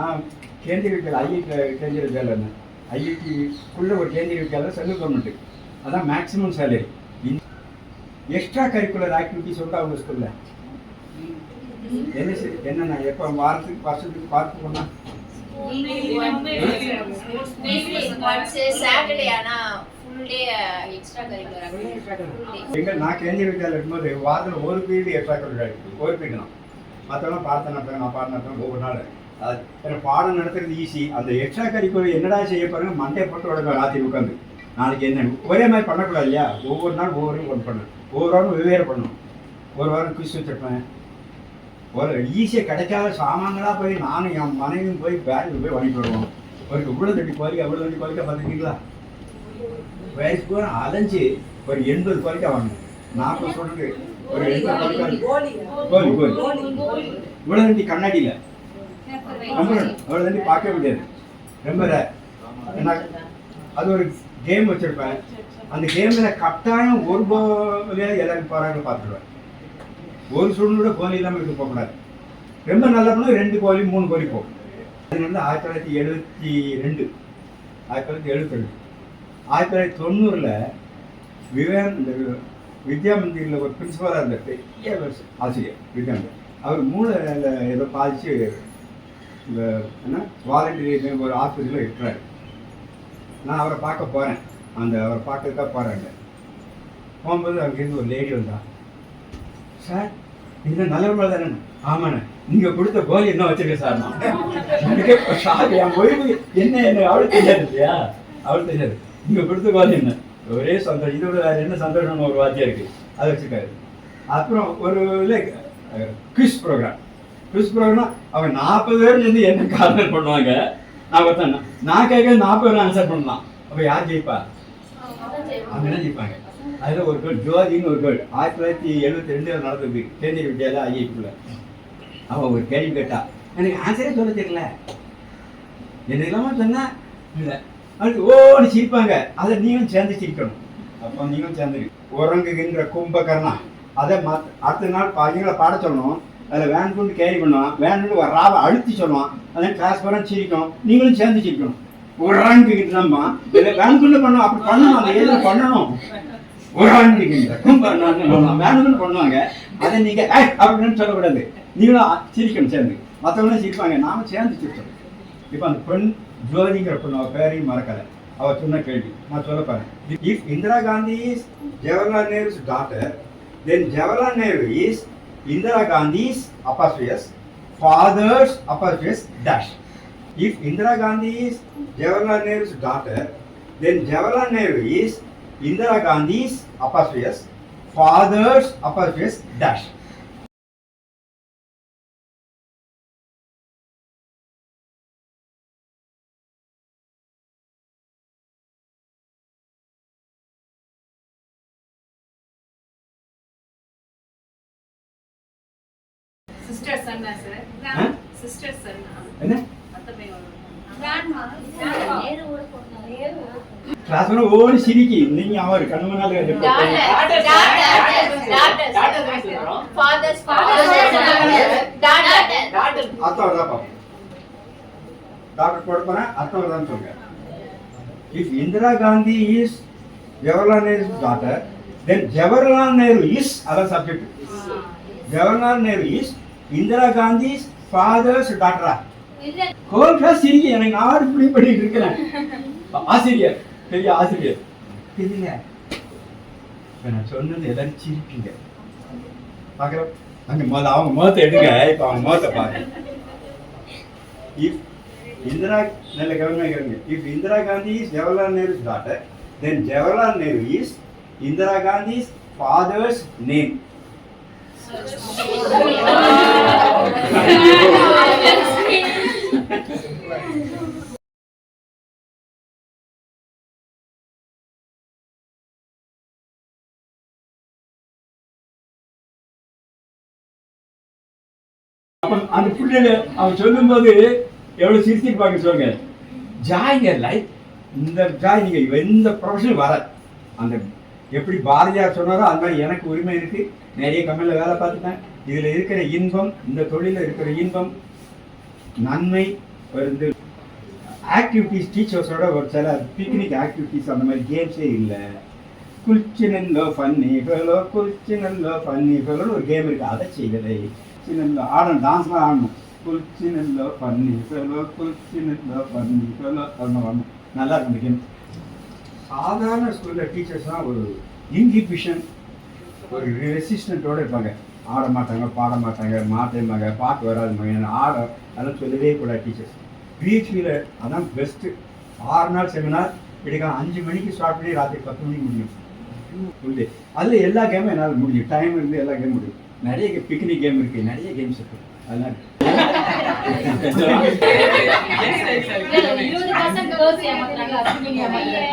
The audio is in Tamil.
நான் கேந்திர வித்யாலயா கேந்திர வித்யாலயா ஐஐடிக்குள்ள ஒரு கேந்திர வித்யாலயா சென்ட்ரல் கவர்மெண்ட், அதான் maximum salary. Extra curricular activities உண்டா அவங்க ஸ்கூல்ல? என்னண்ணா எப்போ வாரத்துக்கு வருஷத்துக்கு பார்த்து போனா நான் கேந்திர வித்யாலயா இருக்கும்போது வாரத்தில் ஒரு பீரியட் எக்ஸ்ட்ரா கரிக்குலர் ஆக்டிவிட்டி, ஒரு பீரியட் தான். மற்றவங்க பார்த்து நடத்துவேன், நான் பாடம் நடத்துவேன். ஒவ்வொரு நாள் எனக்கு பாடம் நடத்துறது ஈஸி. அந்த எக்ஸ்ட்ரா கரிக்குலர் என்னடா செய்ய பாருங்க, மண்டே போட்டு உடனே ராத்திரி உட்காந்து நாளைக்கு என்ன ஒரே மாதிரி பண்ணக்கூடாது இல்லையா? ஒவ்வொரு நாள் ஒவ்வொரு ஒன்று பண்ணணும், ஒவ்வொரு வாரம் வெவ்வேறு பண்ணணும். ஒரு வாரம் குவிஸ் வச்சுருப்பேன். ஒரு ஈஸியாக கிடைக்காத சாமான்களாக போய் நானும் என் மனைவியும் போய் பேங்கில் போய் வாங்கிட்டு வருவோம். ஒரு இவ்வளோ தட்டி குவாலிக்கா அவ்வளோ தட்டி குவாலிக்கா பார்த்துருக்கீங்களா? வயசு பூரா அலைஞ்சு ஒரு 80 குவாலிக்கா வாங்கணும். 40 சொல்லிட்டு ஒரு 80 குவாலிக்கா கோலி இவ்வளோ தண்டி கண்ணாடியில் ரொம்ப அவ்வளோ தண்டி பார்க்க முடியாது, ரொம்ப என்ன. அது ஒரு கேம் வச்சுருப்பேன். அந்த கேமில் கட்டாயம் ஒரு கோலியாக எல்லாரும் போகிறாங்க பார்த்துருவேன். ஒரு சூழ்நிலை கோலி இல்லாமல் இது போகக்கூடாது. ரொம்ப நல்லா பண்ணால் 2 கோலி 3 கோலி போகும். அது வந்து 1972 1972 1990 விவேன் இந்த வித்யா மந்திரில் ஒரு பிரின்சிபலாக இருந்த பெரிய ஆசிரியர் வித்யாமந்திர், அவர் மூளையில் ஏதோ பாதிச்சு இந்த என்ன வாலண்டியர் ஒரு ஆஸ்பத்திரியில் இருக்கிறார். நான் அவரை பார்க்க போகிறேன், அவரை பார்க்கறதுக்காக போகிறேங்க. போகும்போது அங்கேருந்து ஒரு லேடி வந்தா, சார் நீங்கள் நல்ல தானே? ஆமாண்ணே, நீங்கள் கொடுத்த கோலி என்ன வச்சுருக்கேன் சார். நான் ஷாக். என் ஒய்வு என்ன அவளுக்கு தெரியாது இல்லையா? அவளுக்கு தெரியாது. நீங்கள் கொடுத்த கோலி என்ன, ஒரே சந்தோஷம். இதோட வேறு என்ன சந்தோஷம்னு ஒரு வாத்தியம் இருக்குது, அதை வச்சுருக்காரு. அப்புறம் ஒரு குவிஸ் ப்ரோக்ராம் அவங்க 40 பேர் வந்து என்ன கார்னர் பண்ணுவாங்க. நான் பார்த்தேன், நான் கேட்க 40 பேர் ஆன்சர் பண்ணலாம். அப்போ யார் ஜெயிப்பா? அவங்க என்ன ஜெயிப்பாங்க. அதில் ஒரு கேர்ள் ஜோதின்னு ஒரு கேர்ள் 1972 நடந்தது கேந்திர வித்யாலயா ஐஐடிக்குள்ள. அவள் ஒரு கேள்வி கேட்டா, எனக்கு ஆன்சரே சொல்ல தெரியல. என்ன இல்லாமல் சொன்னா இல்லை, அதுக்கு ஓடி சிரிப்பாங்க. அதை நீங்களும் சேர்ந்து சிரிக்கணும். அப்போ நீங்களும் சேர்ந்து உறங்குகின்ற கும்பகர்ணா அதை அடுத்த நாள் பையங்களை பாட சொல்லணும். அதில் வேன் கொண்டு கேரி பண்ணுவான், வேன் கொண்டு ஒரு ராவை அழுத்தி சொல்லுவான். அதான் கிளாஸ் போகிறான்னு சிரிக்கணும், நீங்களும் சேர்ந்து சிரிக்கணும். உறங்குகிட்டு நம்ம இதில் வேன் கொண்டு பண்ணணும், அப்படி பண்ணணும். அந்த ஏதில் பண்ணணும். உறங்குகின்ற கும்பகர்ணா வேன் கொண்டு பண்ணுவாங்க. அதை நீங்கள் அப்படின்னு சொல்லக்கூடாது, நீங்களும் சிரிக்கணும் சேர்ந்து. மற்றவங்களும் சிரிப்பாங்க, நாம சேர்ந்து சிரிக்கணும். இப்போ அந்த பெண் ஜோதிங்கிற பொண்ணு, அவள் பேரையும் மறக்கலை. அவள் சொன்ன கேள்வி நான் சொல்ல போறேன். If Indira Gandhi is Jawaharlal Nehru's daughter, then Jawaharlal Nehru is Indira Gandhi's apostrophe father's apostrophe dash. If Indira Gandhi is Jawaharlal Nehu's daughter, then Jawaharlal Nehru is Indira Gandhi's apostrophe father's apostrophe dash. Sister son sir. Sister son. என்ன? Grandma. கிளாஸ் ஓடி சிரிக்கி நீங்க அவர் கண்ணு முன்னால டாக்டர் போட போறேன் அர்த்தம் தான் சொல்லுங்க. If Indira Gandhi is Jawaharlal Nehu's daughter, then Jawaharlal Nehru is other subject. Jawaharlal Nehru is Indira Gandhi's father's daughter. Whole class சிரிக்கி, எனக்கு நான் இப்படி பண்ணிட்டு இருக்கிறேன். ஆசிரியர் பெரிய ஆசிரியர் தெரியல, நான் சொன்னது எல்லாரும் சிரிப்பீங்க. பார்க்குற அங்கே அவங்க முகத்தை எடுங்க. இப்போ அவங்க முகத்தை பாருங்க. இஃப் இந்திரா நல்ல கவனிக்கிறீங்க. If Indira Gandhi is Jawaharlal Nehru's daughter, then Jawaharlal Nehru is Indira Gandhi's father's name. அந்த பிள்ளைங்க அவன் சொல்லும் போது எவ்வளவு சிரிச்சிருப்பாங்க சொல்லுங்க. ஜாய் லைஃப், இந்த ஜாய் நீங்க எந்த ப்ரொஃபஷன் வர அந்த எப்படி பாரதியார் சொன்னாரோ அது மாதிரி எனக்கு உரிமை இருக்கு. நிறைய கம்பெனியில் வேலை பார்த்துட்டேன். இதுல இருக்கிற இன்பம், இந்த தொழில இருக்கிற இன்பம், நன்மை, வந்து ஆக்டிவிட்டீஸ் டீச்சர்ஸோட ஒரு சில பிக்னிக் ஆக்டிவிட்டீஸ் அந்த மாதிரி கேம்ஸே இல்லை. குளிச்சினல்லோ ஃபன்னி ஃபெலோ குளிச்சினல்லோ ஃபன்னி ஃபெலோன்னு ஒரு கேம் இருக்குது, அதை செய்யலை. சின்னல்லோ ஆடணும், டான்ஸ்லாம் ஆடணும். குளிச்சினல்லோ ஃபன்னி ஃபெலோ குளிச்சினல்லோ ஃபன்னி ஃபெலோ அது வரணும். நல்லா இருக்கும் அந்த கேம். சாதாரண ஸ்கூலில் டீச்சர்ஸ்லாம் ஒரு இன்ஹிபிஷன், ஒரு ரெசிஸ்டண்ட்டோடு இருப்பாங்க. ஆட மாட்டாங்க, பாட மாட்டாங்க, மாட்டேமாங்க, பாட்டு வராதுமாங்க, ஆட அதெல்லாம் சொல்லவே கூடாது டீச்சர்ஸ். பிஹெச்பியில் அதான் பெஸ்ட்டு. 6 நாள் செமினார் எடுக்கலாம். 5 மணிக்கு ஸ்டார்ட் பண்ணி ராத்திரி 10 மணிக்கு முடியும் ஃபுல். அதில் எல்லா கேமும் என்னால் முடியும், டைம் இருந்து எல்லா கேமும் முடியும். நிறைய பிக்னிக் கேம் இருக்குது, நிறைய கேம்ஸ் இருக்குது. அதெல்லாம் 20% girls ஏமாத்துறாங்க.